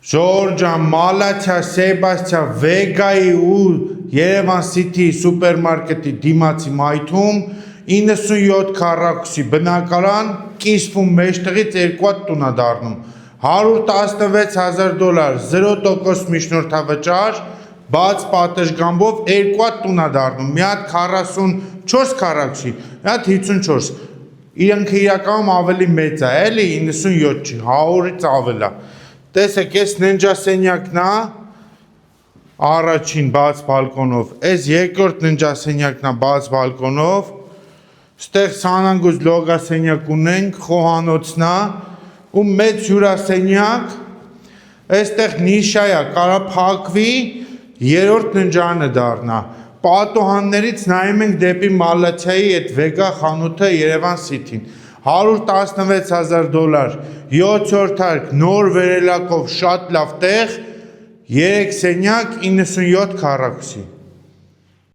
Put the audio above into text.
Ժորժան, Մալաթիա, Սեբաստիա, Վեգայի ու Երևան City սուպերմարկետի դիմացի մայթում 97 քառակուսի բնակարան կիսվում մեջտեղից 2 տուն է դառնում $116,000 0% միջնորդավճար բաց պատշգամբով 2 տուն է դառնում մի հատ 44 քառակուսի մի հատ 54 իրենքը իրականում ավելի մեծ է էլի 97 չի 100-ից ավել է տեսեք այս ննջասենյակն է առաջին բաց բալկոնով այս երկրորդ ննջասենյակն է բաց բալկոնով ստեղ սանանգուց լոգասենյակ ունենք խոհանոցն է ու մեծ հյուրասենյակ այստեղ նիշա է կարա փակվի երրորդ ննջարանը դառնա պատոհաններից նայում ենք դեպի Մալաթիայի այդ Վեգա խանութը Երևան City-ին $116,000 7-րդ հարկ նոր վերելակով շատ լավ տեղ 3 սենյակ 97 քառակուսի